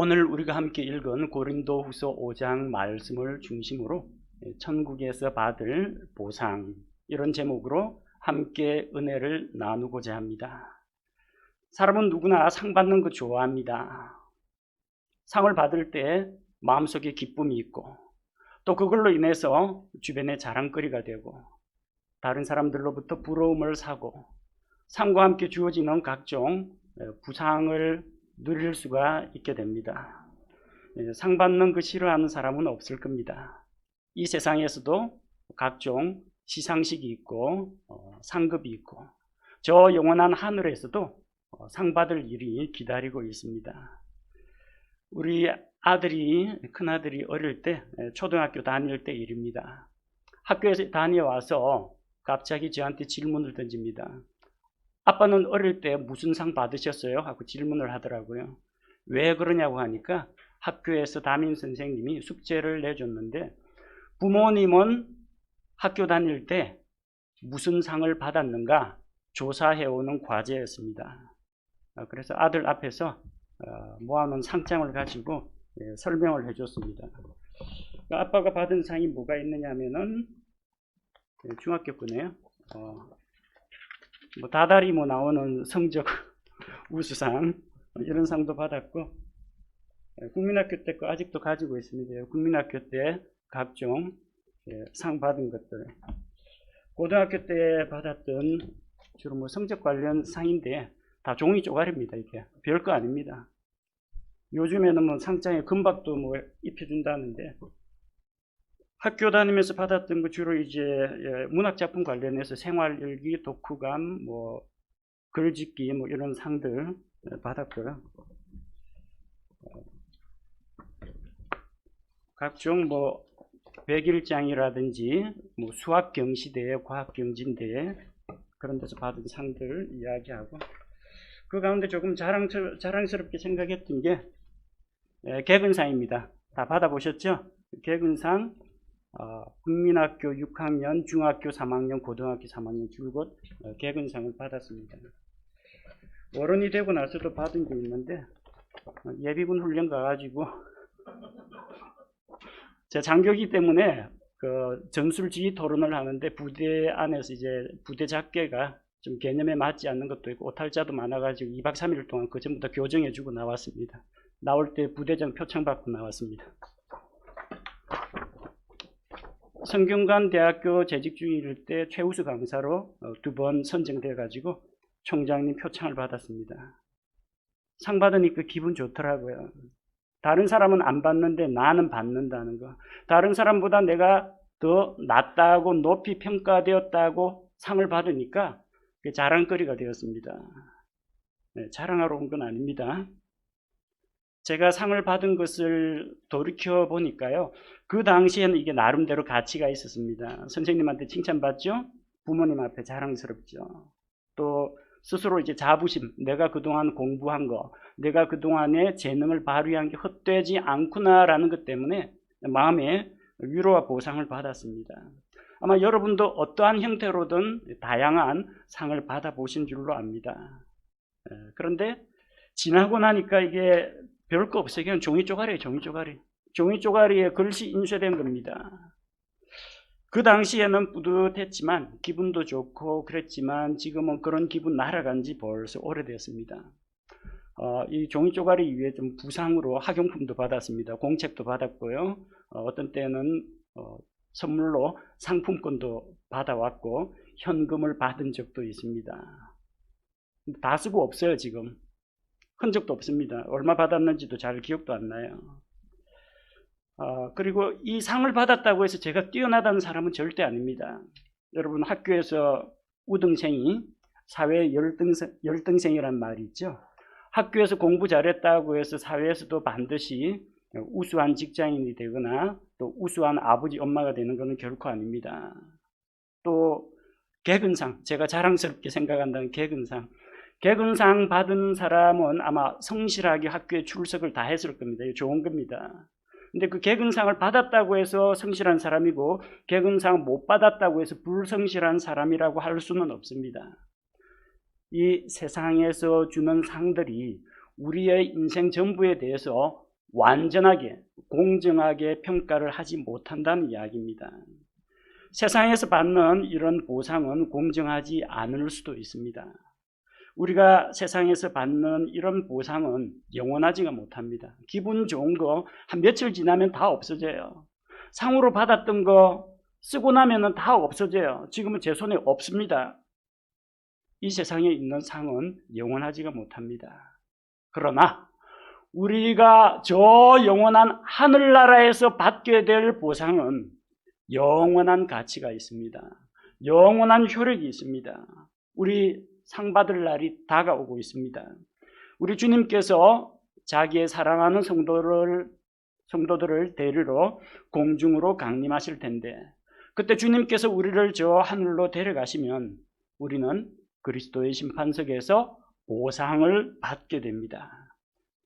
오늘 우리가 함께 읽은 고린도후서 5장 말씀을 중심으로 천국에서 받을 보상, 이런 제목으로 함께 은혜를 나누고자 합니다. 사람은 누구나 상 받는 거 좋아합니다. 상을 받을 때 마음속에 기쁨이 있고, 또 그걸로 인해서 주변에 자랑거리가 되고, 다른 사람들로부터 부러움을 사고, 상과 함께 주어지는 각종 부상을 누릴 수가 있게 됩니다. 상 받는 거 싫어하는 사람은 없을 겁니다. 이 세상에서도 각종 시상식이 있고 상급이 있고, 저 영원한 하늘에서도 상 받을 일이 기다리고 있습니다. 우리 큰아들이 어릴 때, 초등학교 다닐 때 일입니다. 학교에서 다녀와서 갑자기 저한테 질문을 던집니다. 아빠는 어릴 때 무슨 상 받으셨어요? 하고 질문을 하더라고요. 왜 그러냐고 하니까 학교에서 담임 선생님이 숙제를 내줬는데, 부모님은 학교 다닐 때 무슨 상을 받았는가 조사해오는 과제였습니다. 그래서 아들 앞에서 모아놓은 상장을 가지고 설명을 해줬습니다. 아빠가 받은 상이 뭐가 있느냐 하면은 중학교 거네요. 다달이 나오는 성적 우수상, 이런 상도 받았고, 국민학교 때 거 아직도 가지고 있습니다. 국민학교 때 각종 상 받은 것들, 고등학교 때 받았던 주로 성적 관련 상인데 다 종이 쪼가리입니다. 이게 별거 아닙니다. 요즘에는 상장에 금박도 입혀준다는데, 학교 다니면서 받았던 거 주로 이제 문학작품 관련해서 생활일기, 독후감, 글짓기 이런 상들 받았고요. 각종 백일장이라든지 수학경시대회, 과학경진대회, 그런 데서 받은 상들 이야기하고, 그 가운데 조금 자랑스럽게 생각했던 게 개근상입니다. 다 받아보셨죠? 개근상, 국민학교 6학년, 중학교 3학년, 고등학교 3학년 줄곧 개근상을 받았습니다. 어른이 되고 나서도 받은 게 있는데, 예비군 훈련 가가지고 제 장교기 때문에 그 전술지휘 토론을 하는데, 부대 안에서 이제 부대 작계가 좀 개념에 맞지 않는 것도 있고 오탈자도 많아가지고 2박 3일 동안 그 전부 다 교정해주고 나왔습니다. 나올 때 부대장 표창 받고 나왔습니다. 성균관대학교 재직중일 때 최우수 강사로 2번 선정돼 가지고 총장님 표창을 받았습니다. 상 받으니까 기분 좋더라고요. 다른 사람은 안 받는데 나는 받는다는 거, 다른 사람보다 내가 더 낫다고 높이 평가되었다고 상을 받으니까 자랑거리가 되었습니다. 자랑하러 온 건 아닙니다. 제가 상을 받은 것을 돌이켜 보니까요, 그 당시에는 이게 나름대로 가치가 있었습니다. 선생님한테 칭찬받죠? 부모님 앞에 자랑스럽죠. 또 스스로 이제 자부심, 내가 그동안 공부한 거, 내가 그동안의 재능을 발휘한 게 헛되지 않구나라는 것 때문에 마음에 위로와 보상을 받았습니다. 아마 여러분도 어떠한 형태로든 다양한 상을 받아보신 줄로 압니다. 그런데 지나고 나니까 이게 별거 없어요. 그냥 종이 쪼가리예요. 종이 쪼가리에 글씨 인쇄된 겁니다. 그 당시에는 뿌듯했지만, 기분도 좋고 그랬지만, 지금은 그런 기분 날아간 지 벌써 오래됐습니다. 이 종이 쪼가리 위에 좀 부상으로 학용품도 받았습니다. 공책도 받았고요. 어떤 때는 선물로 상품권도 받아왔고 현금을 받은 적도 있습니다. 다 쓰고 없어요. 지금 흔적도 없습니다. 얼마 받았는지도 잘 기억도 안 나요. 그리고 이 상을 받았다고 해서 제가 뛰어나다는 사람은 절대 아닙니다. 여러분, 학교에서 우등생이 사회 열등생이란 말이 있죠. 학교에서 공부 잘했다고 해서 사회에서도 반드시 우수한 직장인이 되거나 또 우수한 아버지, 엄마가 되는 것은 결코 아닙니다. 또 개근상, 제가 자랑스럽게 생각한다는 개근상 받은 사람은 아마 성실하게 학교에 출석을 다 했을 겁니다. 이거 좋은 겁니다. 근데 그 개근상을 받았다고 해서 성실한 사람이고, 개근상 못 받았다고 해서 불성실한 사람이라고 할 수는 없습니다. 이 세상에서 주는 상들이 우리의 인생 전부에 대해서 완전하게 공정하게 평가를 하지 못한다는 이야기입니다. 세상에서 받는 이런 보상은 공정하지 않을 수도 있습니다. 우리가 세상에서 받는 이런 보상은 영원하지가 못합니다. 기분 좋은 거 한 며칠 지나면 다 없어져요. 상으로 받았던 거 쓰고 나면 다 없어져요. 지금은 제 손에 없습니다. 이 세상에 있는 상은 영원하지가 못합니다. 그러나 우리가 저 영원한 하늘나라에서 받게 될 보상은 영원한 가치가 있습니다. 영원한 효력이 있습니다. 우리 상 받을 날이 다가오고 있습니다. 우리 주님께서 자기의 사랑하는 성도들을 데리러 공중으로 강림하실 텐데, 그때 주님께서 우리를 저 하늘로 데려가시면 우리는 그리스도의 심판석에서 보상을 받게 됩니다.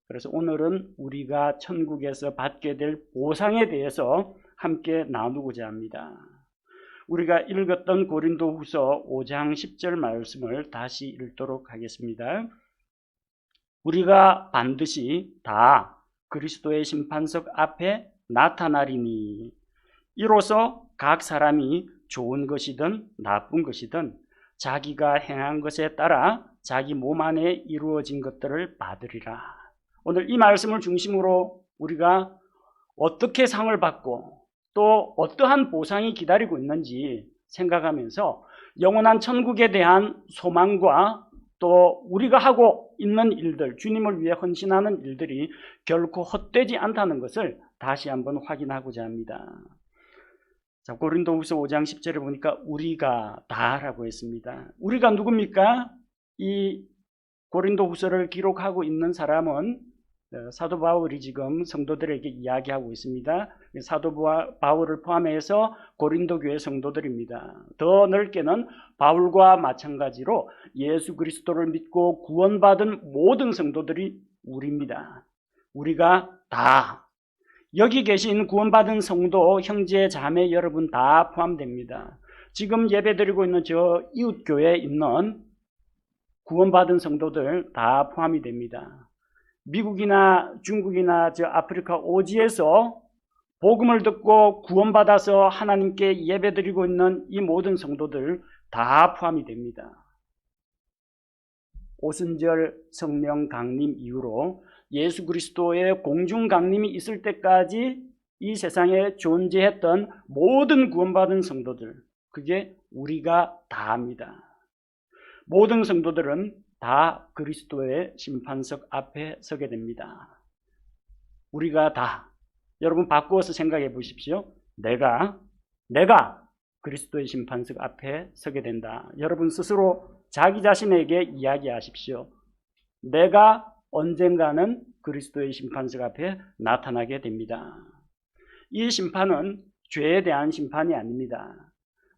그래서 오늘은 우리가 천국에서 받게 될 보상에 대해서 함께 나누고자 합니다. 우리가 읽었던 고린도후서 5장 10절 말씀을 다시 읽도록 하겠습니다. 우리가 반드시 다 그리스도의 심판석 앞에 나타나리니 이로써 각 사람이 좋은 것이든 나쁜 것이든 자기가 행한 것에 따라 자기 몸 안에 이루어진 것들을 받으리라. 오늘 이 말씀을 중심으로 우리가 어떻게 상을 받고 또 어떠한 보상이 기다리고 있는지 생각하면서 영원한 천국에 대한 소망과 또 우리가 하고 있는 일들, 주님을 위해 헌신하는 일들이 결코 헛되지 않다는 것을 다시 한번 확인하고자 합니다. 자, 고린도후서 5장 10절에 보니까 우리가 다라고 했습니다. 우리가 누굽니까? 이 고린도후서를 기록하고 있는 사람은 사도 바울이 지금 성도들에게 이야기하고 있습니다. 사도 바울을 포함해서 고린도 교회 성도들입니다. 더 넓게는 바울과 마찬가지로 예수 그리스도를 믿고 구원받은 모든 성도들이 우리입니다. 우리가 다, 여기 계신 구원받은 성도, 형제, 자매 여러분 다 포함됩니다. 지금 예배드리고 있는 저 이웃교회에 있는 구원받은 성도들 다 포함이 됩니다. 미국이나 중국이나 저 아프리카 오지에서 복음을 듣고 구원받아서 하나님께 예배드리고 있는 이 모든 성도들 다 포함이 됩니다. 오순절 성령 강림 이후로 예수 그리스도의 공중 강림이 있을 때까지 이 세상에 존재했던 모든 구원받은 성도들, 그게 우리가 다입니다. 모든 성도들은 다 그리스도의 심판석 앞에 서게 됩니다. 우리가 다, 여러분 바꾸어서 생각해 보십시오. 내가 그리스도의 심판석 앞에 서게 된다. 여러분 스스로 자기 자신에게 이야기하십시오. 내가 언젠가는 그리스도의 심판석 앞에 나타나게 됩니다. 이 심판은 죄에 대한 심판이 아닙니다.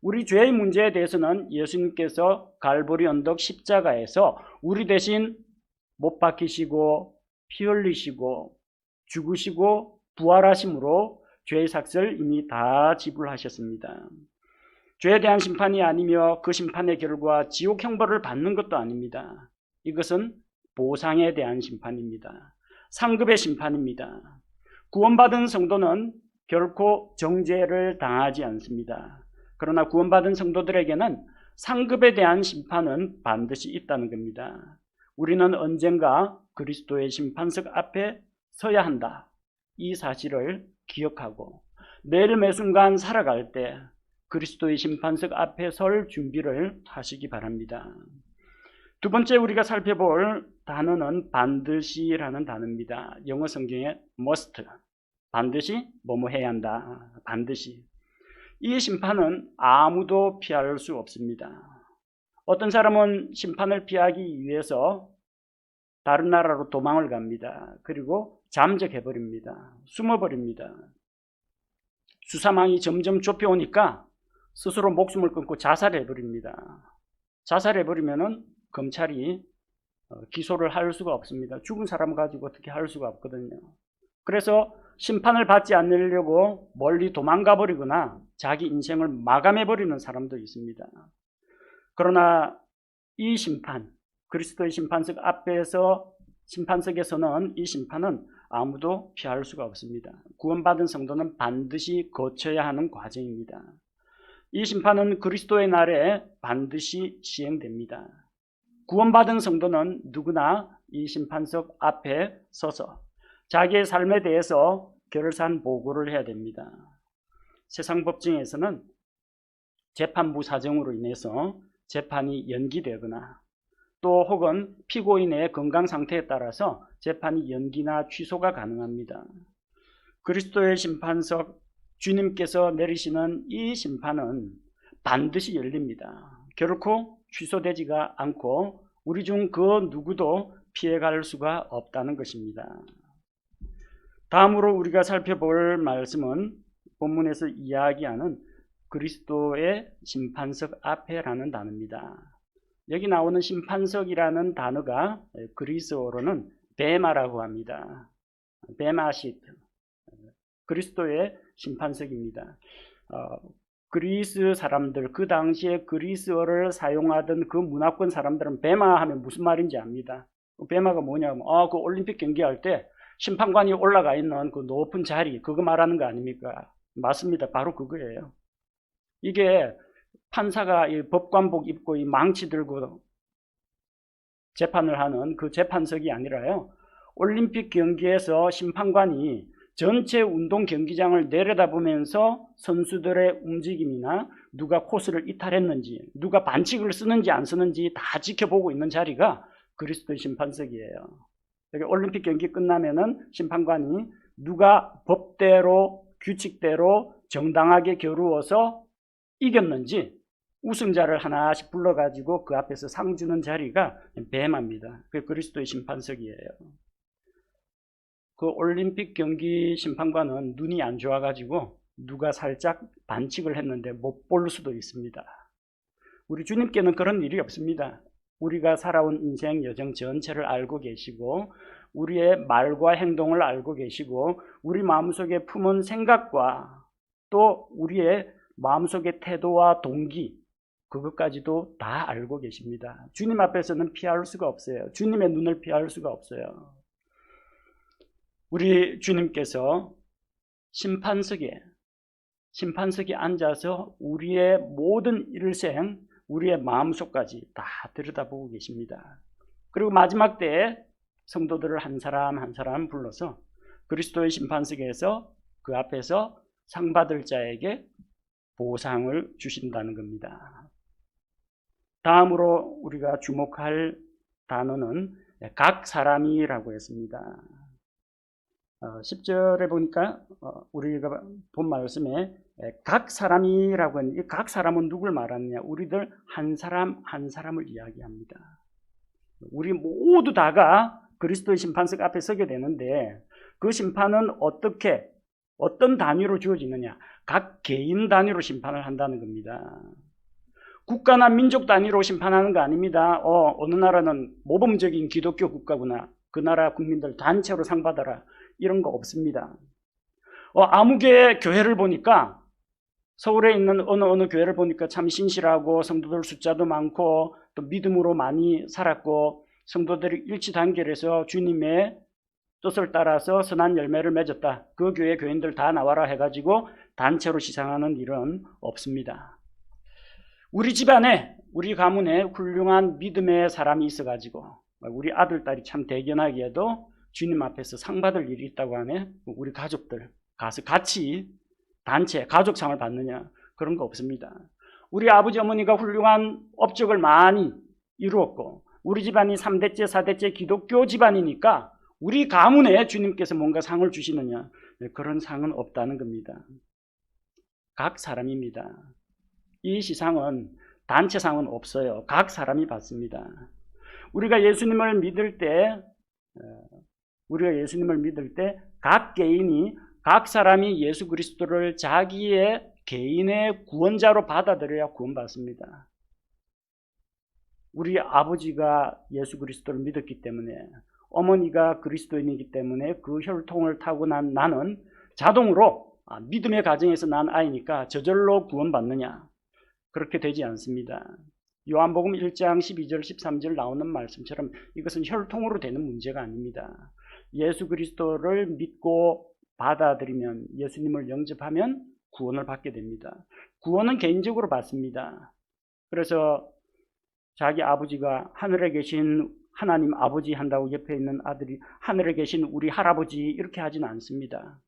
우리 죄의 문제에 대해서는 예수님께서 갈보리 언덕 십자가에서 우리 대신 못 박히시고 피 흘리시고 죽으시고 부활하심으로 죄의 삭을 이미 다 지불하셨습니다. 죄에 대한 심판이 아니며 그 심판의 결과 지옥 형벌을 받는 것도 아닙니다. 이것은 보상에 대한 심판입니다. 상급의 심판입니다. 구원받은 성도는 결코 정죄를 당하지 않습니다. 그러나 구원받은 성도들에게는 상급에 대한 심판은 반드시 있다는 겁니다. 우리는 언젠가 그리스도의 심판석 앞에 서야 한다. 이 사실을 기억하고 매일 매순간 살아갈 때 그리스도의 심판석 앞에 설 준비를 하시기 바랍니다. 두 번째 우리가 살펴볼 단어는 반드시라는 단어입니다. 영어 성경에 must, 반드시 뭐뭐 해야 한다. 반드시. 이 심판은 아무도 피할 수 없습니다. 어떤 사람은 심판을 피하기 위해서 다른 나라로 도망을 갑니다. 그리고 잠적해버립니다. 숨어버립니다. 수사망이 점점 좁혀오니까 스스로 목숨을 끊고 자살해버립니다. 자살해버리면은 검찰이 기소를 할 수가 없습니다. 죽은 사람 가지고 어떻게 할 수가 없거든요. 그래서 심판을 받지 않으려고 멀리 도망가 버리거나 자기 인생을 마감해 버리는 사람도 있습니다. 그러나 이 심판, 그리스도의 심판석 앞에서 심판석에서는 이 심판은 아무도 피할 수가 없습니다. 구원받은 성도는 반드시 거쳐야 하는 과정입니다. 이 심판은 그리스도의 날에 반드시 시행됩니다. 구원받은 성도는 누구나 이 심판석 앞에 서서 자기의 삶에 대해서 결산 보고를 해야 됩니다. 세상 법정에서는 재판부 사정으로 인해서 재판이 연기되거나 또 혹은 피고인의 건강 상태에 따라서 재판이 연기나 취소가 가능합니다. 그리스도의 심판석, 주님께서 내리시는 이 심판은 반드시 열립니다. 결코 취소되지가 않고 우리 중 그 누구도 피해갈 수가 없다는 것입니다. 다음으로 우리가 살펴볼 말씀은 본문에서 이야기하는 그리스도의 심판석 앞에라는 단어입니다. 여기 나오는 심판석이라는 단어가 그리스어로는 베마라고 합니다. 베마시트, 그리스도의 심판석입니다. 그리스 사람들, 그 당시에 그리스어를 사용하던 그 문화권 사람들은 베마 하면 무슨 말인지 압니다. 베마가 뭐냐면 그 올림픽 경기할 때 심판관이 올라가 있는 그 높은 자리, 그거 말하는 거 아닙니까? 맞습니다. 바로 그거예요. 이게 판사가 이 법관복 입고 이 망치 들고 재판을 하는 그 재판석이 아니라요, 올림픽 경기에서 심판관이 전체 운동 경기장을 내려다보면서 선수들의 움직임이나 누가 코스를 이탈했는지, 누가 반칙을 쓰는지 안 쓰는지 다 지켜보고 있는 자리가 그리스도의 심판석이에요. 여기 올림픽 경기 끝나면은 심판관이 누가 법대로 규칙대로 정당하게 겨루어서 이겼는지 우승자를 하나씩 불러가지고 그 앞에서 상 주는 자리가 베마입니다. 그게 그리스도의 심판석이에요. 그 올림픽 경기 심판관은 눈이 안 좋아가지고 누가 살짝 반칙을 했는데 못 볼 수도 있습니다. 우리 주님께는 그런 일이 없습니다. 우리가 살아온 인생 여정 전체를 알고 계시고 우리의 말과 행동을 알고 계시고 우리 마음속에 품은 생각과 또 우리의 마음속의 태도와 동기, 그것까지도 다 알고 계십니다. 주님 앞에서는 피할 수가 없어요. 주님의 눈을 피할 수가 없어요. 우리 주님께서 심판석에 앉아서 우리의 모든 일생, 우리의 마음속까지 다 들여다보고 계십니다. 그리고 마지막 때에 성도들을 한 사람 한 사람 불러서 그리스도의 심판석에서 그 앞에서 상 받을 자에게 보상을 주신다는 겁니다. 다음으로 우리가 주목할 단어는 각 사람이라고 했습니다. 10절에 보니까 우리가 본 말씀에 각 사람이라고 했는데 각 사람은 누굴 말하느냐? 우리들 한 사람 한 사람을 이야기합니다. 우리 모두 다가 그리스도의 심판석 앞에 서게 되는데 그 심판은 어떤 단위로 주어지느냐? 각 개인 단위로 심판을 한다는 겁니다. 국가나 민족 단위로 심판하는 거 아닙니다. 어느 나라는 모범적인 기독교 국가구나, 그 나라 국민들 단체로 상 받아라, 이런 거 없습니다. 아무개 교회를 보니까, 서울에 있는 어느 교회를 보니까 참 신실하고 성도들 숫자도 많고 또 믿음으로 많이 살았고 성도들이 일치단결해서 주님의 뜻을 따라서 선한 열매를 맺었다, 그 교회 교인들 다 나와라 해가지고 단체로 시상하는 일은 없습니다. 우리 집안에, 우리 가문에 훌륭한 믿음의 사람이 있어가지고 우리 아들, 딸이 참 대견하게도 주님 앞에서 상 받을 일이 있다고 하네. 우리 가족들 가서 같이 단체, 가족상을 받느냐, 그런 거 없습니다. 우리 아버지 어머니가 훌륭한 업적을 많이 이루었고 우리 집안이 3대째 4대째 기독교 집안이니까 우리 가문에 주님께서 뭔가 상을 주시느냐, 그런 상은 없다는 겁니다. 각 사람입니다. 이 시상은 단체상은 없어요. 각 사람이 받습니다. 우리가 예수님을 믿을 때 각 개인이, 각 사람이 예수 그리스도를 자기의 개인의 구원자로 받아들여야 구원받습니다. 우리 아버지가 예수 그리스도를 믿었기 때문에, 어머니가 그리스도인이기 때문에 그 혈통을 타고 난 나는 자동으로 믿음의 가정에서 난 아이니까 저절로 구원받느냐, 그렇게 되지 않습니다. 요한복음 1장 12절 13절 나오는 말씀처럼 이것은 혈통으로 되는 문제가 아닙니다. 예수 그리스도를 믿고 받아들이면, 예수님을 영접하면 구원을 받게 됩니다. 구원은 개인적으로 받습니다. 그래서 자기 아버지가 하늘에 계신 하나님 아버지 한다고 옆에 있는 아들이 하늘에 계신 우리 할아버지 이렇게 하지는 않습니다.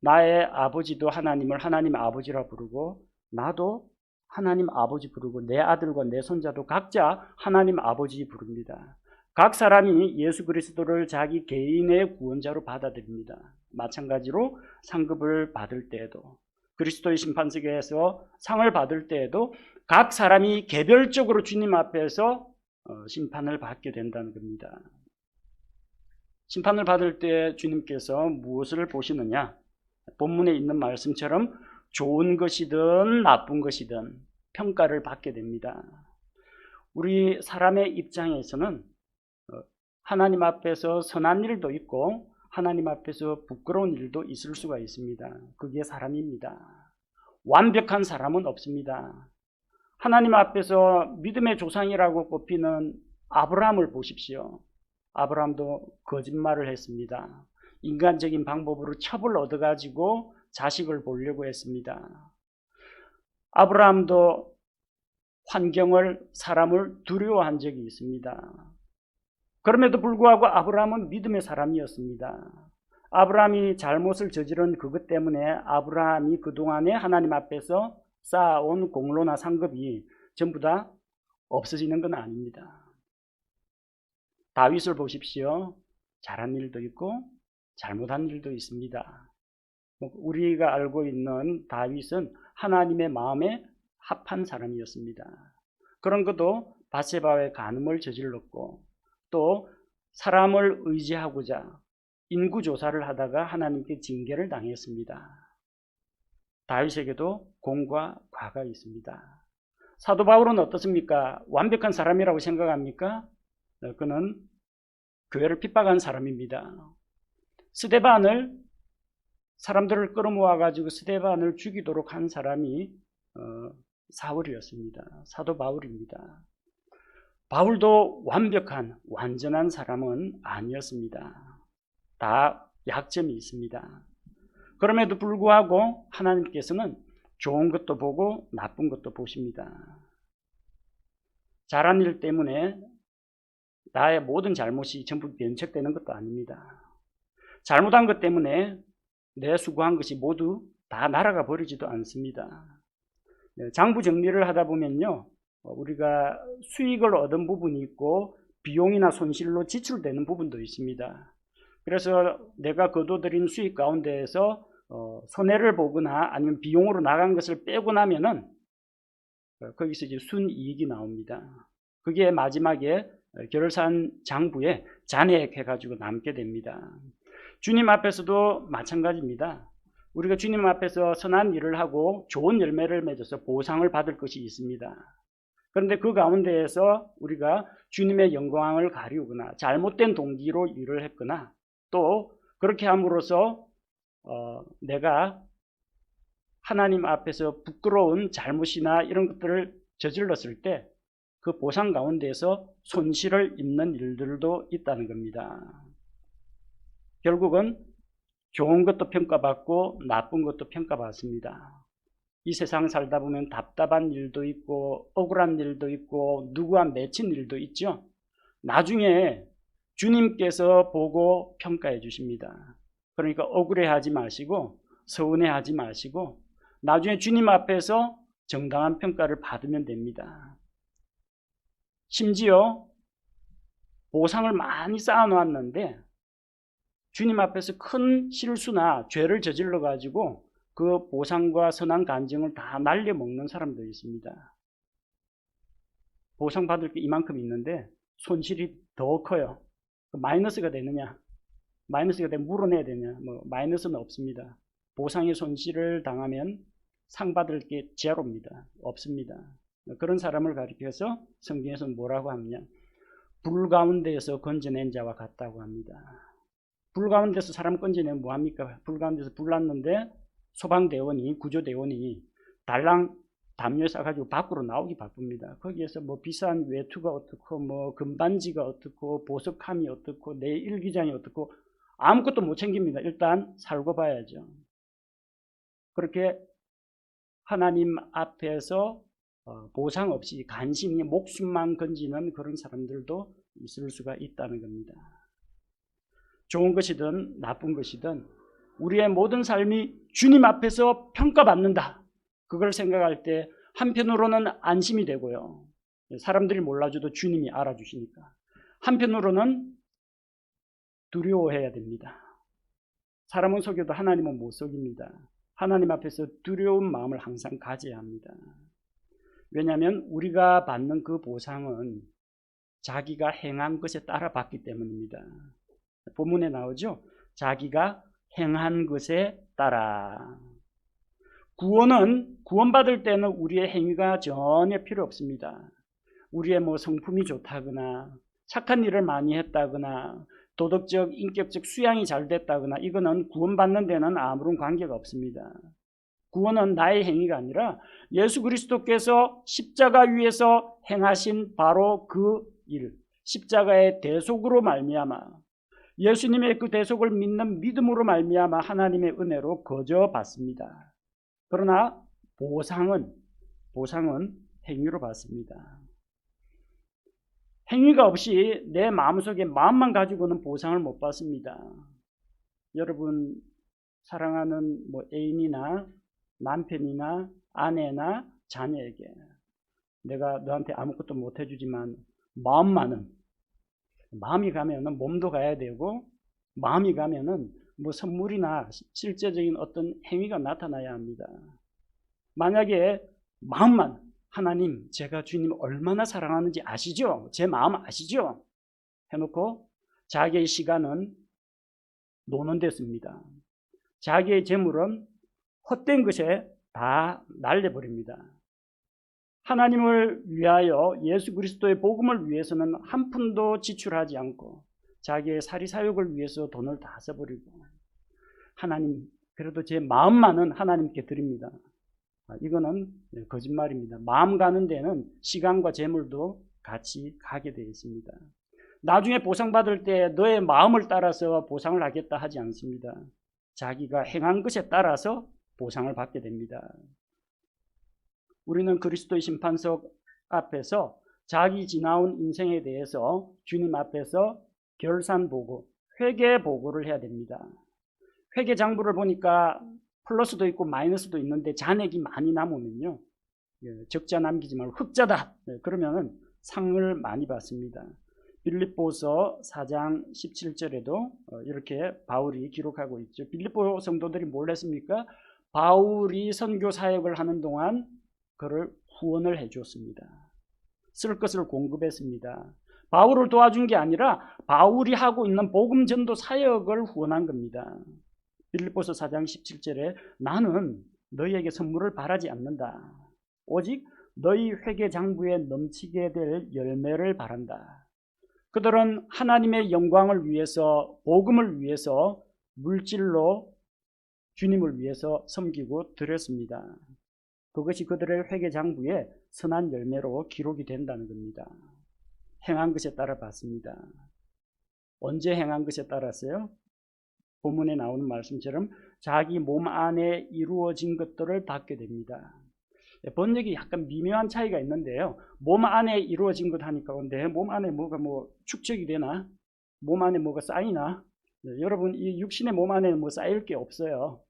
나의 아버지도 하나님을 하나님 아버지라 부르고, 나도 하나님 아버지 부르고, 내 아들과 내 손자도 각자 하나님 아버지 부릅니다. 각 사람이 예수 그리스도를 자기 개인의 구원자로 받아들입니다. 마찬가지로 상급을 받을 때에도, 그리스도의 심판석에서 상을 받을 때에도 각 사람이 개별적으로 주님 앞에서 심판을 받게 된다는 겁니다. 심판을 받을 때 주님께서 무엇을 보시느냐? 본문에 있는 말씀처럼 좋은 것이든 나쁜 것이든 평가를 받게 됩니다. 우리 사람의 입장에서는 하나님 앞에서 선한 일도 있고 하나님 앞에서 부끄러운 일도 있을 수가 있습니다. 그게 사람입니다. 완벽한 사람은 없습니다. 하나님 앞에서 믿음의 조상이라고 꼽히는 아브라함을 보십시오. 아브라함도 거짓말을 했습니다. 인간적인 방법으로 첩을 얻어가지고 자식을 보려고 했습니다. 아브라함도 환경을, 사람을 두려워한 적이 있습니다. 그럼에도 불구하고 아브라함은 믿음의 사람이었습니다. 아브라함이 잘못을 저지른 그것 때문에 아브라함이 그동안에 하나님 앞에서 쌓아온 공로나 상급이 전부 다 없어지는 건 아닙니다. 다윗을 보십시오. 잘한 일도 있고 잘못한 일도 있습니다. 우리가 알고 있는 다윗은 하나님의 마음에 합한 사람이었습니다. 그런 것도 바세바의 간음을 저질렀고, 또 사람을 의지하고자 인구조사를 하다가 하나님께 징계를 당했습니다. 다윗에게도 공과 과가 있습니다. 사도 바울은 어떻습니까? 완벽한 사람이라고 생각합니까? 그는 교회를 핍박한 사람입니다. 스데반을, 사람들을 끌어모아가지고 스데반을 죽이도록 한 사람이 사울이었습니다. 사도 바울입니다. 바울도 완벽한, 완전한 사람은 아니었습니다. 다 약점이 있습니다. 그럼에도 불구하고 하나님께서는 좋은 것도 보고 나쁜 것도 보십니다. 잘한 일 때문에 나의 모든 잘못이 전부 면책되는 것도 아닙니다. 잘못한 것 때문에 내 수고한 것이 모두 다 날아가 버리지도 않습니다. 장부 정리를 하다 보면요, 우리가 수익을 얻은 부분이 있고 비용이나 손실로 지출되는 부분도 있습니다. 그래서 내가 거둬들인 수익 가운데에서 손해를 보거나 아니면 비용으로 나간 것을 빼고 나면은 거기서 이제 순이익이 나옵니다. 그게 마지막에 결산 장부에 잔액 해가지고 남게 됩니다. 주님 앞에서도 마찬가지입니다. 우리가 주님 앞에서 선한 일을 하고 좋은 열매를 맺어서 보상을 받을 것이 있습니다. 그런데 그 가운데에서 우리가 주님의 영광을 가리우거나 잘못된 동기로 일을 했거나, 또 그렇게 함으로써 내가 하나님 앞에서 부끄러운 잘못이나 이런 것들을 저질렀을 때 그 보상 가운데에서 손실을 입는 일들도 있다는 겁니다. 결국은 좋은 것도 평가받고 나쁜 것도 평가받습니다. 이 세상 살다 보면 답답한 일도 있고 억울한 일도 있고 누구와 맺힌 일도 있죠. 나중에 주님께서 보고 평가해 주십니다. 그러니까 억울해하지 마시고 서운해하지 마시고 나중에 주님 앞에서 정당한 평가를 받으면 됩니다. 심지어 보상을 많이 쌓아놓았는데 주님 앞에서 큰 실수나 죄를 저질러 가지고 그 보상과 선한 간증을 다 날려먹는 사람도 있습니다. 보상받을 게 이만큼 있는데 손실이 더 커요. 마이너스가 되느냐? 마이너스가 되면 물어내야 되냐? 마이너스는 없습니다. 보상의 손실을 당하면 상 받을 게 제로입니다. 없습니다. 그런 사람을 가리켜서 성경에서는 뭐라고 하느냐? 불 가운데에서 건져낸 자와 같다고 합니다. 불 가운데서 사람 건져내면 뭐합니까? 불 가운데서 불 났는데 소방대원이, 구조대원이 달랑 담요 싸가지고 밖으로 나오기 바쁩니다. 거기에서 뭐 비싼 외투가 어떻고 뭐 금반지가 어떻고 보석함이 어떻고 내 일기장이 어떻고 아무것도 못 챙깁니다. 일단 살고 봐야죠. 그렇게 하나님 앞에서 보상 없이 간신히 목숨만 건지는 그런 사람들도 있을 수가 있다는 겁니다. 좋은 것이든 나쁜 것이든 우리의 모든 삶이 주님 앞에서 평가받는다. 그걸 생각할 때 한편으로는 안심이 되고요. 사람들이 몰라줘도 주님이 알아주시니까. 한편으로는 두려워해야 됩니다. 사람은 속여도 하나님은 못 속입니다. 하나님 앞에서 두려운 마음을 항상 가져야 합니다. 왜냐하면 우리가 받는 그 보상은 자기가 행한 것에 따라 받기 때문입니다. 본문에 나오죠. 자기가 행한 것에 따라. 구원받을 때는 우리의 행위가 전혀 필요 없습니다. 우리의 뭐 성품이 좋다거나 착한 일을 많이 했다거나 도덕적, 인격적 수양이 잘 됐다거나 이거는 구원받는 데는 아무런 관계가 없습니다. 구원은 나의 행위가 아니라 예수 그리스도께서 십자가 위에서 행하신 바로 그 일, 십자가의 대속으로 말미암아 예수님의 그 대속을 믿는 믿음으로 말미암아 하나님의 은혜로 거저 받습니다. 그러나 보상은 행위로 받습니다. 행위가 없이 내 마음속에 마음만 가지고는 보상을 못 받습니다. 여러분 사랑하는 뭐 애인이나 남편이나 아내나 자녀에게 내가 너한테 아무것도 못 해주지만 마음이 가면은 몸도 가야 되고 마음이 가면은 뭐 선물이나 실제적인 어떤 행위가 나타나야 합니다. 만약에 마음만 하나님 제가 주님 얼마나 사랑하는지 아시죠? 제 마음 아시죠? 해놓고 자기의 시간은 노는 데 씁니다. 자기의 재물은 헛된 것에 다 날려버립니다. 하나님을 위하여 예수 그리스도의 복음을 위해서는 한 푼도 지출하지 않고 자기의 사리사욕을 위해서 돈을 다 써버리고 하나님 그래도 제 마음만은 하나님께 드립니다. 이거는 거짓말입니다. 마음 가는 데는 시간과 재물도 같이 가게 되어 있습니다. 나중에 보상받을 때 너의 마음을 따라서 보상을 하겠다 하지 않습니다. 자기가 행한 것에 따라서 보상을 받게 됩니다. 우리는 그리스도의 심판석 앞에서 자기 지나온 인생에 대해서 주님 앞에서 결산보고, 회계보고를 해야 됩니다. 회계장부를 보니까 플러스도 있고 마이너스도 있는데 잔액이 많이 남으면요, 적자 남기지 말고 흑자다 그러면 상을 많이 받습니다. 빌립보서 4장 17절에도 이렇게 바울이 기록하고 있죠. 빌립보 성도들이 뭘 했습니까? 바울이 선교 사역을 하는 동안 그를 후원을 해주었습니다. 쓸 것을 공급했습니다. 바울을 도와준 게 아니라 바울이 하고 있는 복음 전도 사역을 후원한 겁니다. 빌립보서 4장 17절에 나는 너희에게 선물을 바라지 않는다. 오직 너희 회계장부에 넘치게 될 열매를 바란다. 그들은 하나님의 영광을 위해서, 복음을 위해서 물질로 주님을 위해서 섬기고 드렸습니다. 그것이 그들의 회계장부에 선한 열매로 기록이 된다는 겁니다. 행한 것에 따라 받습니다. 언제 행한 것에 따라서요? 본문에 나오는 말씀처럼 자기 몸 안에 이루어진 것들을 받게 됩니다. 번역이 약간 미묘한 차이가 있는데요. 몸 안에 이루어진 것 하니까 근데 몸 안에 뭐가 축적이 되나? 몸 안에 뭐가 쌓이나? 여러분 이 육신의 몸 안에 뭐 쌓일 게 없어요.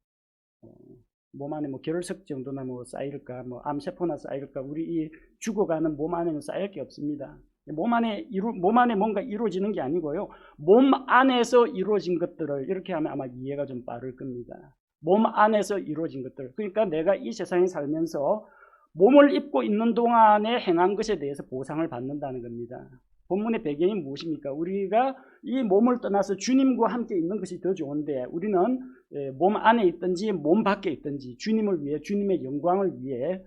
몸 안에 결석 정도나 쌓일까, 암세포나 쌓일까, 우리 이 죽어가는 몸 안에는 쌓일 게 없습니다. 몸 안에 뭔가 이루어지는 게 아니고요. 몸 안에서 이루어진 것들을 이렇게 하면 아마 이해가 좀 빠를 겁니다. 몸 안에서 이루어진 것들. 그러니까 내가 이 세상에 살면서 몸을 입고 있는 동안에 행한 것에 대해서 보상을 받는다는 겁니다. 본문의 배경이 무엇입니까? 우리가 이 몸을 떠나서 주님과 함께 있는 것이 더 좋은데 우리는 몸 안에 있든지 몸 밖에 있든지 주님을 위해, 주님의 영광을 위해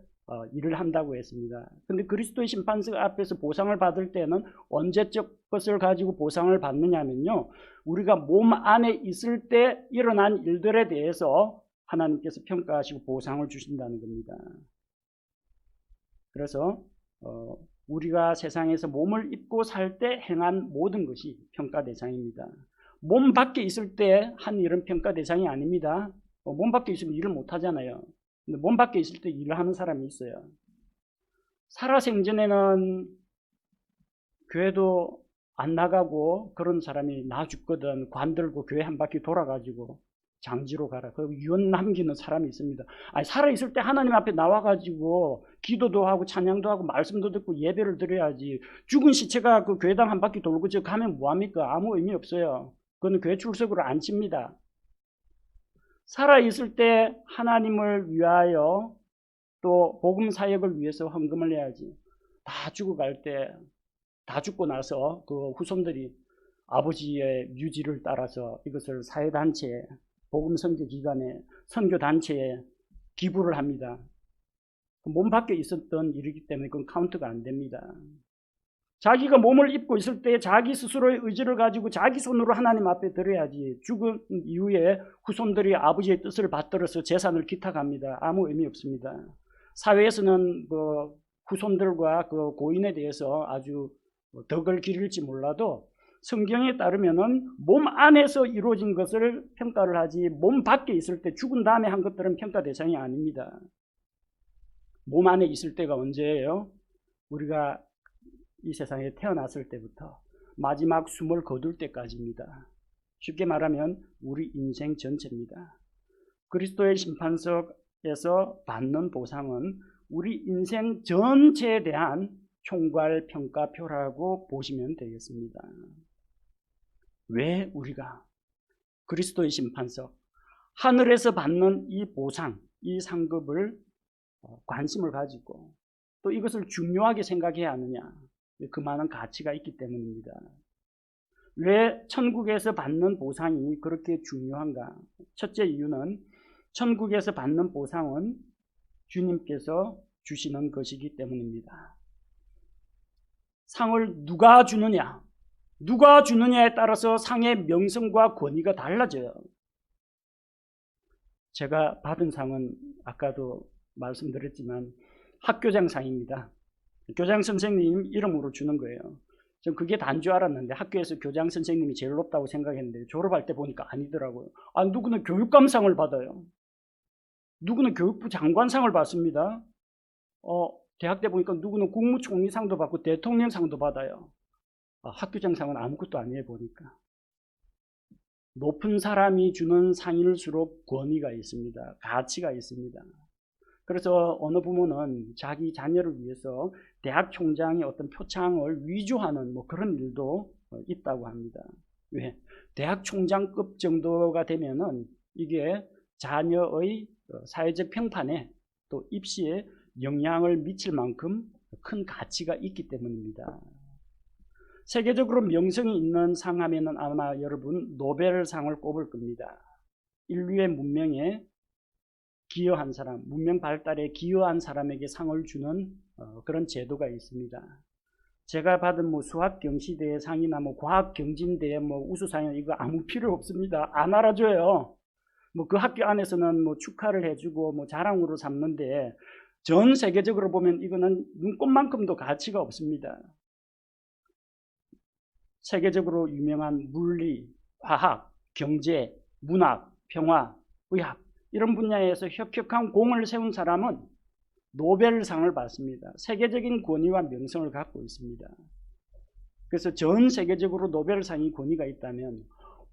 일을 한다고 했습니다. 근데 그리스도의 심판석 앞에서 보상을 받을 때는 언제적 것을 가지고 보상을 받느냐면요, 우리가 몸 안에 있을 때 일어난 일들에 대해서 하나님께서 평가하시고 보상을 주신다는 겁니다. 그래서 우리가 세상에서 몸을 입고 살 때 행한 모든 것이 평가 대상입니다. 몸 밖에 있을 때 한 일은 평가 대상이 아닙니다. 몸 밖에 있으면 일을 못 하잖아요. 근데 몸 밖에 있을 때 일을 하는 사람이 있어요. 살아생전에는 교회도 안 나가고 그런 사람이 나 죽거든 관 들고 교회 한 바퀴 돌아가지고 장지로 가라. 그 유언 남기는 사람이 있습니다. 아니, 살아있을 때 하나님 앞에 나와가지고 기도도 하고 찬양도 하고 말씀도 듣고 예배를 드려야지. 죽은 시체가 그 교회당 한 바퀴 돌고 저 가면 뭐합니까? 아무 의미 없어요. 그건 교회 출석으로 안 칩니다. 살아있을 때 하나님을 위하여 또 복음 사역을 위해서 헌금을 해야지. 다 죽어갈 때, 다 죽고 나서 그 후손들이 아버지의 유지를 따라서 이것을 사회단체에, 복음 선교 기관에, 선교 단체에 기부를 합니다. 몸 밖에 있었던 일이기 때문에 그건 카운트가 안 됩니다. 자기가 몸을 입고 있을 때 자기 스스로의 의지를 가지고 자기 손으로 하나님 앞에 드려야지. 죽은 이후에 후손들이 아버지의 뜻을 받들어서 재산을 기탁합니다. 아무 의미 없습니다. 사회에서는 그 후손들과 그 고인에 대해서 아주 덕을 기릴지 몰라도 성경에 따르면은 몸 안에서 이루어진 것을 평가를 하지 몸 밖에 있을 때 죽은 다음에 한 것들은 평가 대상이 아닙니다. 몸 안에 있을 때가 언제예요? 우리가 이 세상에 태어났을 때부터 마지막 숨을 거둘 때까지입니다. 쉽게 말하면 우리 인생 전체입니다. 그리스도의 심판석에서 받는 보상은 우리 인생 전체에 대한 총괄 평가표라고 보시면 되겠습니다. 왜 우리가 그리스도의 심판석, 하늘에서 받는 이 보상, 이 상급을 관심을 가지고 또 이것을 중요하게 생각해야 하느냐? 그 많은 가치가 있기 때문입니다. 왜 천국에서 받는 보상이 그렇게 중요한가? 첫째 이유는 천국에서 받는 보상은 주님께서 주시는 것이기 때문입니다. 상을 누가 주느냐? 누가 주느냐에 따라서 상의 명성과 권위가 달라져요. 제가 받은 상은 아까도 말씀드렸지만 학교장상입니다. 교장 선생님 이름으로 주는 거예요. 전 그게 단 줄 알았는데 학교에서 교장 선생님이 제일 높다고 생각했는데 졸업할 때 보니까 아니더라고요. 누구는 교육감상을 받아요. 누구는 교육부 장관상을 받습니다. 대학 때 보니까 누구는 국무총리상도 받고 대통령상도 받아요. 학교장상은 아무것도 아니에요 보니까. 높은 사람이 주는 상일수록 권위가 있습니다. 가치가 있습니다. 그래서 어느 부모는 자기 자녀를 위해서 대학 총장의 어떤 표창을 위조하는 그런 일도 있다고 합니다. 왜? 대학 총장급 정도가 되면은 이게 자녀의 사회적 평판에 또 입시에 영향을 미칠 만큼 큰 가치가 있기 때문입니다. 세계적으로 명성이 있는 상 하면은 아마 여러분 노벨상을 꼽을 겁니다. 인류의 문명에 기여한 사람, 문명 발달에 기여한 사람에게 상을 주는 그런 제도가 있습니다. 제가 받은 수학 경시대회 상이나 과학 경진대회 우수상이나 이거 아무 필요 없습니다. 안 알아줘요. 그 학교 안에서는 축하를 해주고 자랑으로 삼는데 전 세계적으로 보면 이거는 눈꽃만큼도 가치가 없습니다. 세계적으로 유명한 물리, 화학, 경제, 문학, 평화, 의학 이런 분야에서 혁혁한 공을 세운 사람은 노벨상을 받습니다. 세계적인 권위와 명성을 갖고 있습니다. 그래서 전 세계적으로 노벨상이 권위가 있다면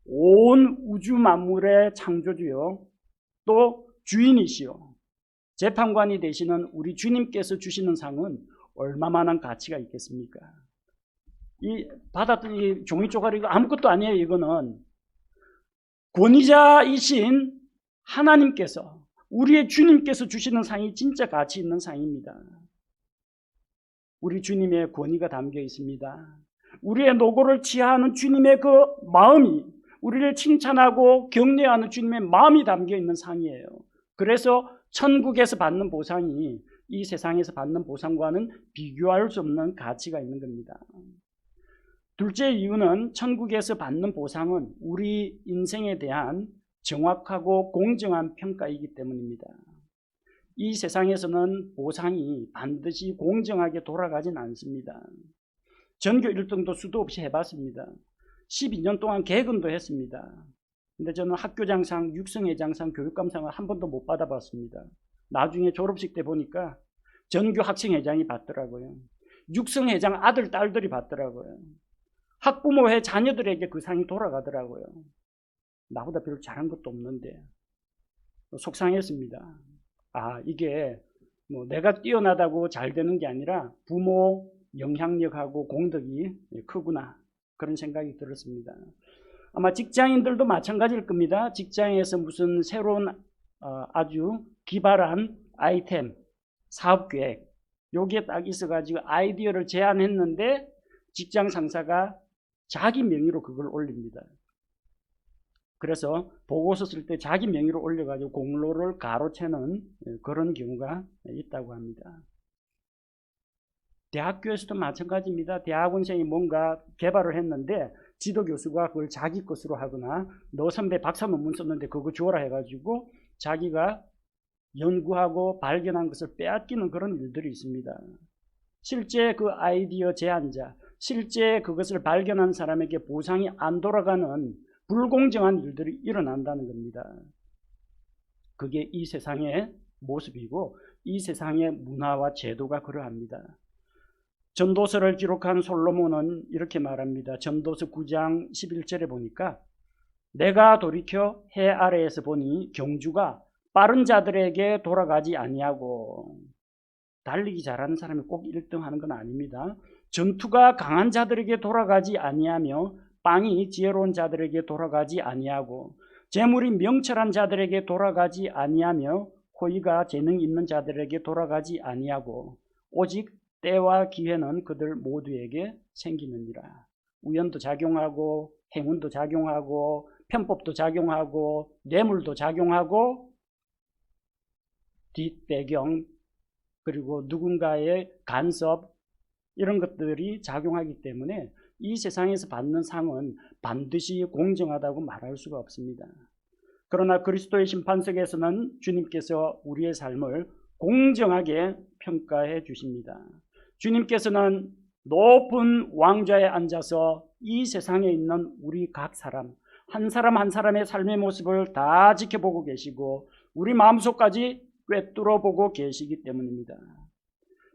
온 우주 만물의 창조주요 또 주인이시요 재판관이 되시는 우리 주님께서 주시는 상은 얼마만한 가치가 있겠습니까? 이 받았던 이 종이 쪼가리 이거 아무것도 아니에요. 이거는 권위자이신 하나님께서 우리의 주님께서 주시는 상이 진짜 가치 있는 상입니다. 우리 주님의 권위가 담겨 있습니다. 우리의 노고를 치하하는 주님의 그 마음이 우리를 칭찬하고 격려하는 주님의 마음이 담겨 있는 상이에요. 그래서 천국에서 받는 보상이 이 세상에서 받는 보상과는 비교할 수 없는 가치가 있는 겁니다. 둘째 이유는 천국에서 받는 보상은 우리 인생에 대한 정확하고 공정한 평가이기 때문입니다. 이 세상에서는 보상이 반드시 공정하게 돌아가진 않습니다. 전교 1등도 수도 없이 해봤습니다. 12년 동안 개근도 했습니다. 근데 저는 학교장상, 육성회장상, 교육감상을 한 번도 못 받아봤습니다. 나중에 졸업식 때 보니까 전교 학생회장이 받더라고요. 육성회장 아들, 딸들이 받더라고요. 학부모회 자녀들에게 그 상이 돌아가더라고요. 나보다 별로 잘한 것도 없는데 속상했습니다. 아, 이게 뭐 내가 뛰어나다고 잘 되는 게 아니라 부모 영향력하고 공덕이 크구나, 그런 생각이 들었습니다. 아마 직장인들도 마찬가지일 겁니다. 직장에서 무슨 새로운 아주 기발한 아이템, 사업계획, 여기에 딱 있어가지고 아이디어를 제안했는데 직장 상사가 자기 명의로 그걸 올립니다. 그래서 보고서 쓸 때 자기 명의로 올려가지고 공로를 가로채는 그런 경우가 있다고 합니다. 대학교에서도 마찬가지입니다. 대학원생이 뭔가 개발을 했는데 지도교수가 그걸 자기 것으로 하거나 너 선배 박사 논문 썼는데 그거 주어라 해가지고 자기가 연구하고 발견한 것을 빼앗기는 그런 일들이 있습니다. 실제 그 아이디어 제안자, 실제 그것을 발견한 사람에게 보상이 안 돌아가는 불공정한 일들이 일어난다는 겁니다. 그게 이 세상의 모습이고 이 세상의 문화와 제도가 그러합니다. 전도서를 기록한 솔로몬은 이렇게 말합니다. 전도서 9장 11절에 보니까 내가 돌이켜 해 아래에서 보니 경주가 빠른 자들에게 돌아가지 아니하고, 달리기 잘하는 사람이 꼭 1등 하는 건 아닙니다. 전투가 강한 자들에게 돌아가지 아니하며 빵이 지혜로운 자들에게 돌아가지 아니하고 재물이 명철한 자들에게 돌아가지 아니하며 호의가 재능 있는 자들에게 돌아가지 아니하고 오직 때와 기회는 그들 모두에게 생기느니라. 우연도 작용하고 행운도 작용하고 편법도 작용하고 뇌물도 작용하고 뒷배경 그리고 누군가의 간섭, 이런 것들이 작용하기 때문에 이 세상에서 받는 상은 반드시 공정하다고 말할 수가 없습니다. 그러나 그리스도의 심판석에서는 주님께서 우리의 삶을 공정하게 평가해 주십니다. 주님께서는 높은 왕좌에 앉아서 이 세상에 있는 우리 각 사람, 한 사람 한 사람의 삶의 모습을 다 지켜보고 계시고 우리 마음속까지 꿰뚫어 보고 계시기 때문입니다.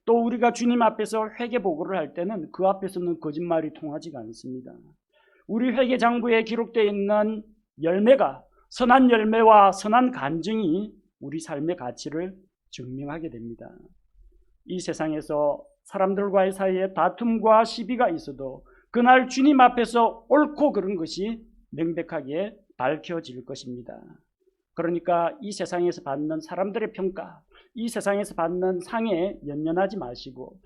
또 우리가 주님 앞에서 회개보고를 할 때는 그 앞에서는 거짓말이 통하지가 않습니다. 우리 회개장부에 기록되어 있는 열매가, 선한 열매와 선한 간증이 우리 삶의 가치를 증명하게 됩니다. 이 세상에서 사람들과의 사이에 다툼과 시비가 있어도 그날 주님 앞에서 옳고 그른 것이 명백하게 밝혀질 것입니다. 그러니까 이 세상에서 받는 사람들의 평가, 이 세상에서 받는 상에 연연하지 마시고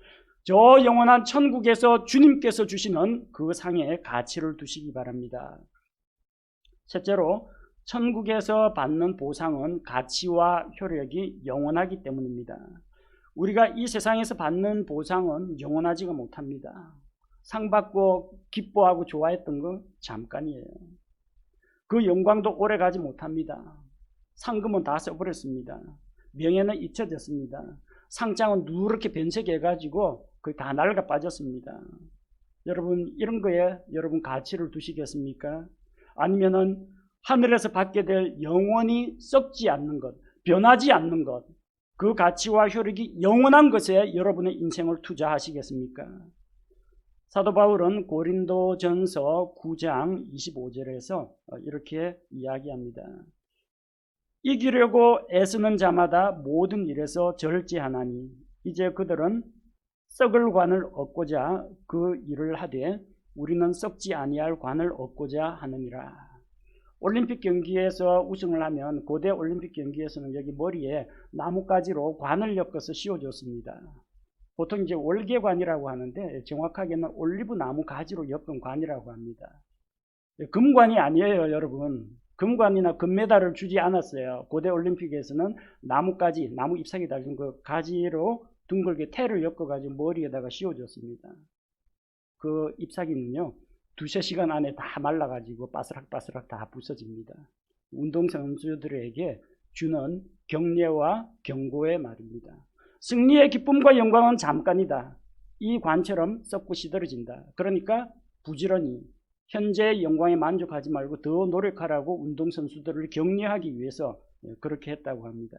저 영원한 천국에서 주님께서 주시는 그 상에 가치를 두시기 바랍니다. 셋째로, 천국에서 받는 보상은 가치와 효력이 영원하기 때문입니다. 우리가 이 세상에서 받는 보상은 영원하지가 못합니다. 상 받고 기뻐하고 좋아했던 거 잠깐이에요. 그 영광도 오래 가지 못합니다. 상금은 다 써버렸습니다. 명예는 잊혀졌습니다. 상장은 누렇게 변색해가지고 거의 다 낡아 빠졌습니다. 여러분, 이런 거에 여러분 가치를 두시겠습니까? 아니면은 하늘에서 받게 될 영원히 썩지 않는 것, 변하지 않는 것, 그 가치와 효력이 영원한 것에 여러분의 인생을 투자하시겠습니까? 사도 바울은 고린도전서 9장 25절에서 이렇게 이야기합니다. 이기려고 애쓰는 자마다 모든 일에서 절제하나니 이제 그들은 썩을 관을 얻고자 그 일을 하되 우리는 썩지 아니할 관을 얻고자 하느니라. 올림픽 경기에서 우승을 하면 고대 올림픽 경기에서는 여기 머리에 나뭇가지로 관을 엮어서 씌워줬습니다. 보통 이제 월계관이라고 하는데 정확하게는 올리브 나무 가지로 엮은 관이라고 합니다. 금관이 아니에요, 여러분. 금관이나 금메달을 주지 않았어요. 고대 올림픽에서는 나뭇가지, 나무 잎사귀 달린 그 가지로 둥글게 테를 엮어가지고 머리에다가 씌워줬습니다. 그 잎사귀는요, 2-3시간 안에 다 말라가지고 바스락바스락 다 부서집니다. 운동선수들에게 주는 격려와 경고의 말입니다. 승리의 기쁨과 영광은 잠깐이다. 이 관처럼 썩고 시들어진다. 그러니까 부지런히 현재의 영광에 만족하지 말고 더 노력하라고 운동선수들을 격려하기 위해서 그렇게 했다고 합니다.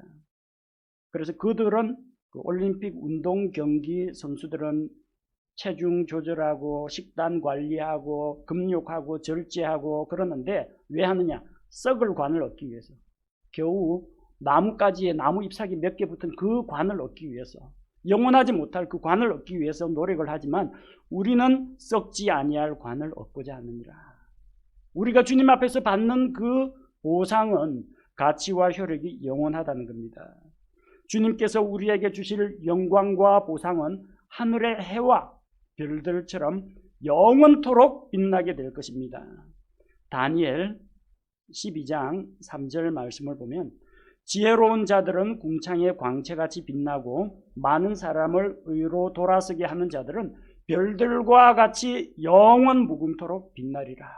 그래서 그들은 올림픽 운동 경기 선수들은 체중 조절하고 식단 관리하고 금욕하고 절제하고 그러는데 왜 하느냐? 썩을 관을 얻기 위해서. 겨우 나뭇가지에 나무 잎사귀 몇 개 붙은 그 관을 얻기 위해서, 영원하지 못할 그 관을 얻기 위해서 노력을 하지만 우리는 썩지 아니할 관을 얻고자 하느니라. 우리가 주님 앞에서 받는 그 보상은 가치와 효력이 영원하다는 겁니다. 주님께서 우리에게 주실 영광과 보상은 하늘의 해와 별들처럼 영원토록 빛나게 될 것입니다. 다니엘 12장 3절 말씀을 보면 지혜로운 자들은 궁창의 광채같이 빛나고 많은 사람을 의로 돌아서게 하는 자들은 별들과 같이 영원 무궁토록 빛나리라.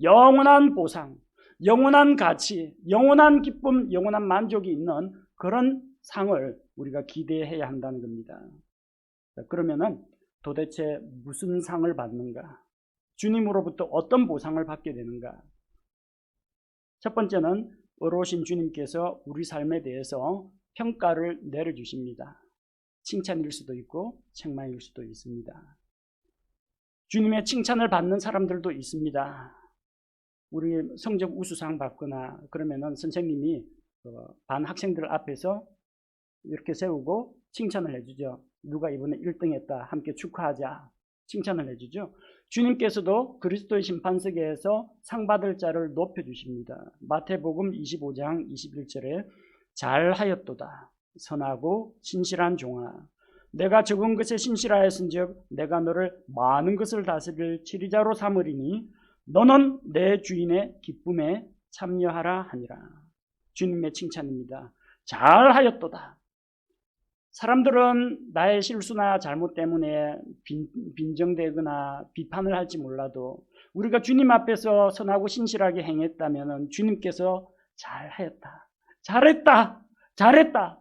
영원한 보상, 영원한 가치, 영원한 기쁨, 영원한 만족이 있는 그런 상을 우리가 기대해야 한다는 겁니다. 그러면은 도대체 무슨 상을 받는가? 주님으로부터 어떤 보상을 받게 되는가? 첫 번째는 의로우신 주님께서 우리 삶에 대해서 평가를 내려주십니다. 칭찬일 수도 있고 책망일 수도 있습니다. 주님의 칭찬을 받는 사람들도 있습니다. 우리 성적 우수상 받거나 그러면은 선생님이 반 학생들 앞에서 이렇게 세우고 칭찬을 해주죠. 누가 이번에 1등 했다. 함께 축하하자. 칭찬을 해주죠. 주님께서도 그리스도의 심판석에서 상 받을 자를 높여주십니다. 마태복음 25장 21절에 잘하였도다. 선하고 신실한 종아. 내가 적은 것에 신실하였은즉 내가 너를 많은 것을 다스릴 치리자로 삼으리니 너는 내 주인의 기쁨에 참여하라 하니라. 주님의 칭찬입니다. 잘하였도다. 사람들은 나의 실수나 잘못 때문에 빈정대거나 비판을 할지 몰라도 우리가 주님 앞에서 선하고 신실하게 행했다면 주님께서 잘하였다, 잘했다, 잘했다.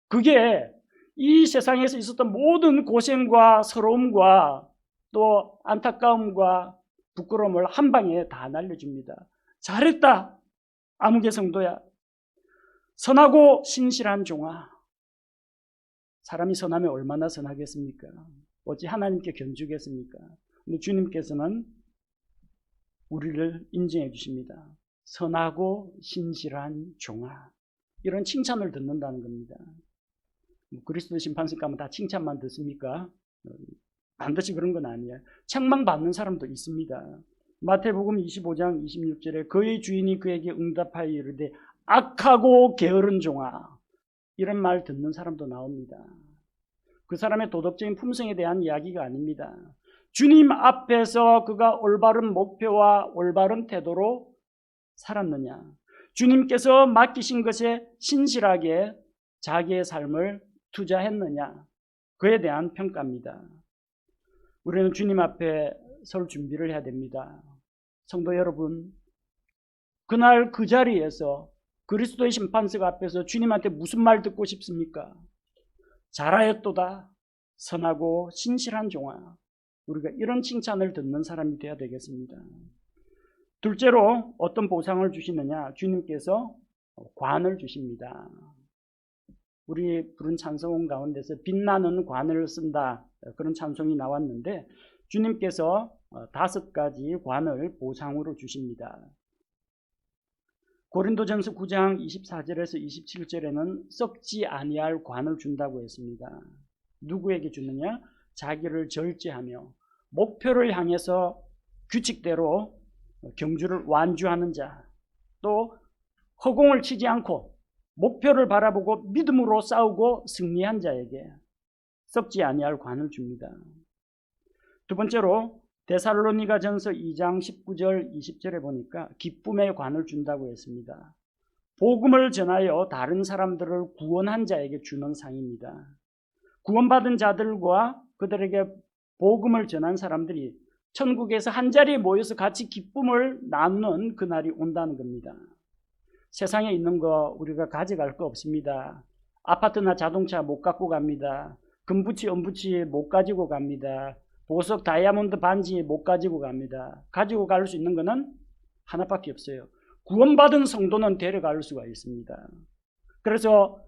그게 이 세상에서 있었던 모든 고생과 서러움과 또 안타까움과 부끄러움을 한 방에 다 날려줍니다. 잘했다, 아무개 성도야. 선하고 신실한 종아. 사람이 선하면 얼마나 선하겠습니까? 어찌 하나님께 견주겠습니까? 근데 주님께서는 우리를 인정해 주십니다. 선하고 신실한 종아. 이런 칭찬을 듣는다는 겁니다. 그리스도 심판석 가면 다 칭찬만 듣습니까? 반드시 그런 건 아니에요. 책망받는 사람도 있습니다. 마태복음 25장 26절에 그의 주인이 그에게 응답하여 이르되 악하고 게으른 종아. 이런 말 듣는 사람도 나옵니다. 그 사람의 도덕적인 품성에 대한 이야기가 아닙니다. 주님 앞에서 그가 올바른 목표와 올바른 태도로 살았느냐, 주님께서 맡기신 것에 신실하게 자기의 삶을 투자했느냐, 그에 대한 평가입니다. 우리는 주님 앞에 설 준비를 해야 됩니다. 성도 여러분, 그날 그 자리에서 그리스도의 심판석 앞에서 주님한테 무슨 말 듣고 싶습니까? 잘하였도다, 선하고 신실한 종아. 우리가 이런 칭찬을 듣는 사람이 되어야 되겠습니다. 둘째로 어떤 보상을 주시느냐? 주님께서 관을 주십니다. 우리 부른 찬송 가운데서 빛나는 관을 쓴다, 그런 찬송이 나왔는데 주님께서 5가지 관을 보상으로 주십니다. 고린도전서 9장 24절에서 27절에는 썩지 아니할 관을 준다고 했습니다. 누구에게 주느냐? 자기를 절제하며 목표를 향해서 규칙대로 경주를 완주하는 자, 또 허공을 치지 않고 목표를 바라보고 믿음으로 싸우고 승리한 자에게 썩지 아니할 관을 줍니다. 두 번째로 데살로니가전서 2장 19절 20절에 보니까 기쁨의 관을 준다고 했습니다. 복음을 전하여 다른 사람들을 구원한 자에게 주는 상입니다. 구원받은 자들과 그들에게 복음을 전한 사람들이 천국에서 한자리에 모여서 같이 기쁨을 나누는 그날이 온다는 겁니다. 세상에 있는 거 우리가 가져갈 거 없습니다. 아파트나 자동차 못 갖고 갑니다. 금붙이 은붙이 못 가지고 갑니다. 보석 다이아몬드 반지 못 가지고 갑니다. 가지고 갈 수 있는 거는 하나밖에 없어요. 구원받은 성도는 데려갈 수가 있습니다. 그래서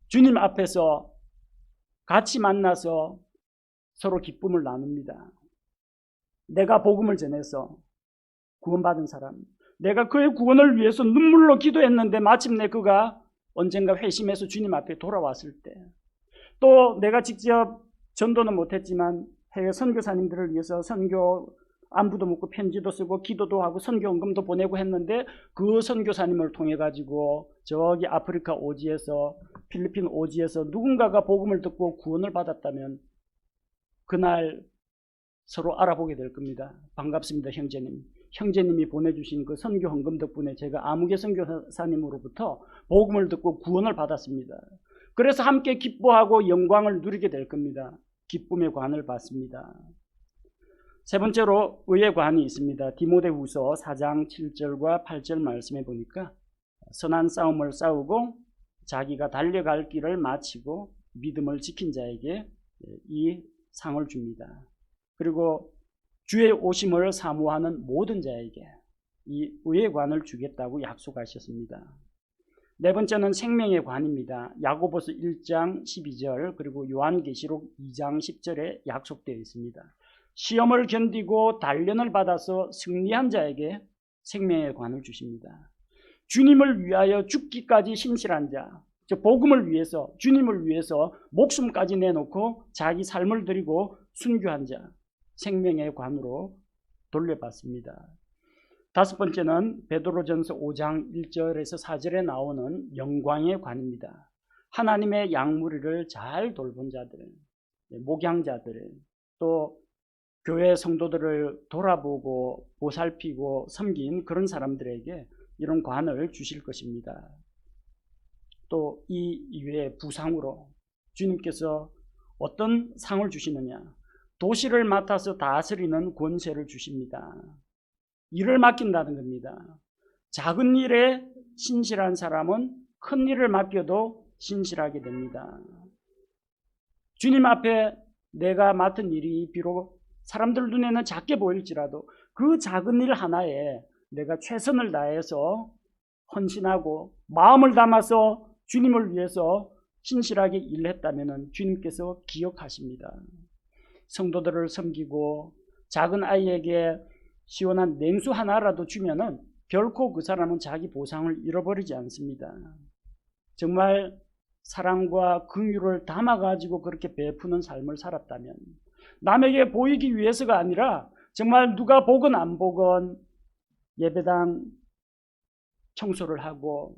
주님 앞에서 같이 만나서 서로 기쁨을 나눕니다. 내가 복음을 전해서 구원받은 사람, 내가 그의 구원을 위해서 눈물로 기도했는데 마침내 그가 언젠가 회심해서 주님 앞에 돌아왔을 때, 또 내가 직접 전도는 못했지만 해외 선교사님들을 위해서 선교 안부도 묻고 편지도 쓰고 기도도 하고 선교헌금도 보내고 했는데, 그 선교사님을 통해 가지고 저기 아프리카 오지에서, 필리핀 오지에서 누군가가 복음을 듣고 구원을 받았다면 그날 서로 알아보게 될 겁니다. 반갑습니다, 형제님. 형제님이 보내주신 그 선교헌금 덕분에 제가 아무개 선교사님으로부터 복음을 듣고 구원을 받았습니다. 그래서 함께 기뻐하고 영광을 누리게 될 겁니다. 기쁨의 관을 받습니다. 세 번째로 의의 관이 있습니다. 디모데후서 4장 7절과 8절 말씀에 보니까 선한 싸움을 싸우고 자기가 달려갈 길을 마치고 믿음을 지킨 자에게 이 상을 줍니다. 그리고 주의 오심을 사모하는 모든 자에게 이 의의 관을 주겠다고 약속하셨습니다. 네 번째는 생명의 관입니다. 야고보서 1장 12절 그리고 요한계시록 2장 10절에 약속되어 있습니다. 시험을 견디고 단련을 받아서 승리한 자에게 생명의 관을 주십니다. 주님을 위하여 죽기까지 신실한 자, 즉 복음을 위해서, 주님을 위해서 목숨까지 내놓고 자기 삶을 드리고 순교한 자, 생명의 관으로 돌려받습니다. 다섯 번째는 베드로전서 5장 1절에서 4절에 나오는 영광의 관입니다. 하나님의 양무리를 잘 돌본 자들, 목양자들, 또 교회 성도들을 돌아보고 보살피고 섬긴 그런 사람들에게 이런 관을 주실 것입니다. 또 이 이외에 부상으로 주님께서 어떤 상을 주시느냐? 도시를 맡아서 다스리는 권세를 주십니다. 일을 맡긴다는 겁니다. 작은 일에 신실한 사람은 큰 일을 맡겨도 신실하게 됩니다. 주님 앞에 내가 맡은 일이 비록 사람들 눈에는 작게 보일지라도 그 작은 일 하나에 내가 최선을 다해서 헌신하고 마음을 담아서 주님을 위해서 신실하게 일했다면 주님께서 기억하십니다. 성도들을 섬기고 작은 아이에게 시원한 냉수 하나라도 주면은 결코 그 사람은 자기 보상을 잃어버리지 않습니다. 정말 사랑과 긍휼을 담아가지고 그렇게 베푸는 삶을 살았다면, 남에게 보이기 위해서가 아니라 정말 누가 보건 안 보건 예배당 청소를 하고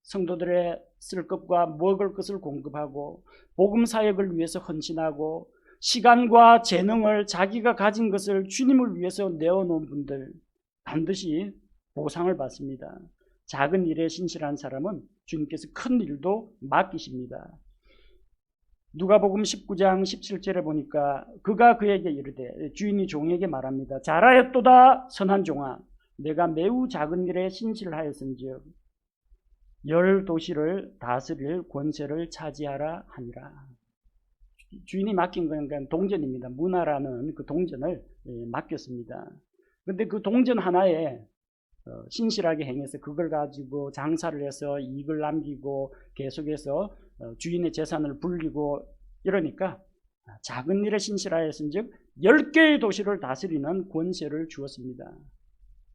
성도들의 쓸 것과 먹을 것을 공급하고 복음 사역을 위해서 헌신하고 시간과 재능을 자기가 가진 것을 주님을 위해서 내어놓은 분들 반드시 보상을 받습니다. 작은 일에 신실한 사람은 주님께서 큰 일도 맡기십니다. 누가복음 19장 17절에 보니까 그가 그에게 이르되, 주인이 종에게 말합니다. 잘하였도다 선한 종아, 내가 매우 작은 일에 신실하였은즉 10도시를 다스릴 권세를 차지하라 하니라. 주인이 맡긴 건 동전입니다. 문화라는 그 동전을 맡겼습니다. 그런데 그 동전 하나에 신실하게 행해서 그걸 가지고 장사를 해서 이익을 남기고 계속해서 주인의 재산을 불리고 이러니까 작은 일에 신실하였은즉 10개의 도시를 다스리는 권세를 주었습니다.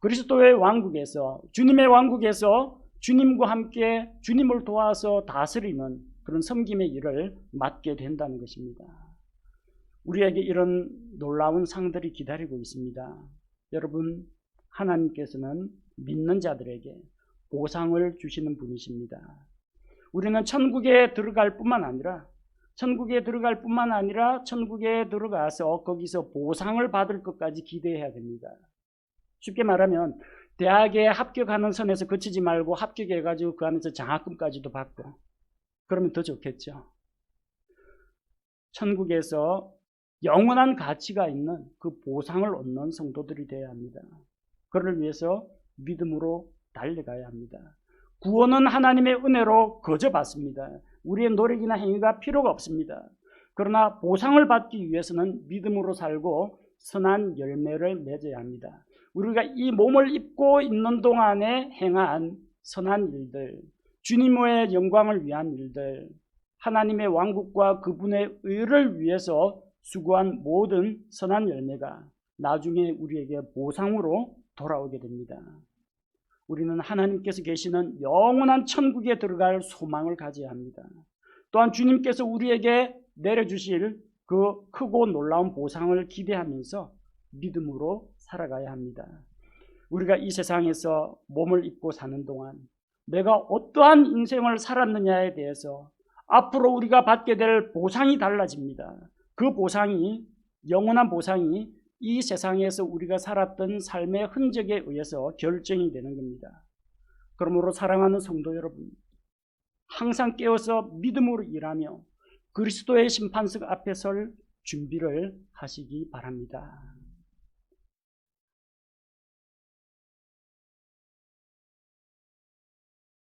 그리스도의 왕국에서, 주님의 왕국에서 주님과 함께 주님을 도와서 다스리는 그런 섬김의 일을 맡게 된다는 것입니다. 우리에게 이런 놀라운 상들이 기다리고 있습니다. 여러분, 하나님께서는 믿는 자들에게 보상을 주시는 분이십니다. 우리는 천국에 들어갈 뿐만 아니라 천국에 들어가서 거기서 보상을 받을 것까지 기대해야 됩니다. 쉽게 말하면 대학에 합격하는 선에서 그치지 말고 합격해가지고 그 안에서 장학금까지도 받고 그러면 더 좋겠죠. 천국에서 영원한 가치가 있는 그 보상을 얻는 성도들이 되어야 합니다. 그를 위해서 믿음으로 달려가야 합니다. 구원은 하나님의 은혜로 거저 받습니다. 우리의 노력이나 행위가 필요가 없습니다. 그러나 보상을 받기 위해서는 믿음으로 살고 선한 열매를 맺어야 합니다. 우리가 이 몸을 입고 있는 동안에 행한 선한 일들, 주님의 영광을 위한 일들, 하나님의 왕국과 그분의 의를 위해서 수고한 모든 선한 열매가 나중에 우리에게 보상으로 돌아오게 됩니다. 우리는 하나님께서 계시는 영원한 천국에 들어갈 소망을 가져야 합니다. 또한 주님께서 우리에게 내려주실 그 크고 놀라운 보상을 기대하면서 믿음으로 살아가야 합니다. 우리가 이 세상에서 몸을 입고 사는 동안 내가 어떠한 인생을 살았느냐에 대해서 앞으로 우리가 받게 될 보상이 달라집니다. 그 보상이, 영원한 보상이 이 세상에서 우리가 살았던 삶의 흔적에 의해서 결정이 되는 겁니다. 그러므로 사랑하는 성도 여러분, 항상 깨어서 믿음으로 일하며 그리스도의 심판석 앞에 설 준비를 하시기 바랍니다.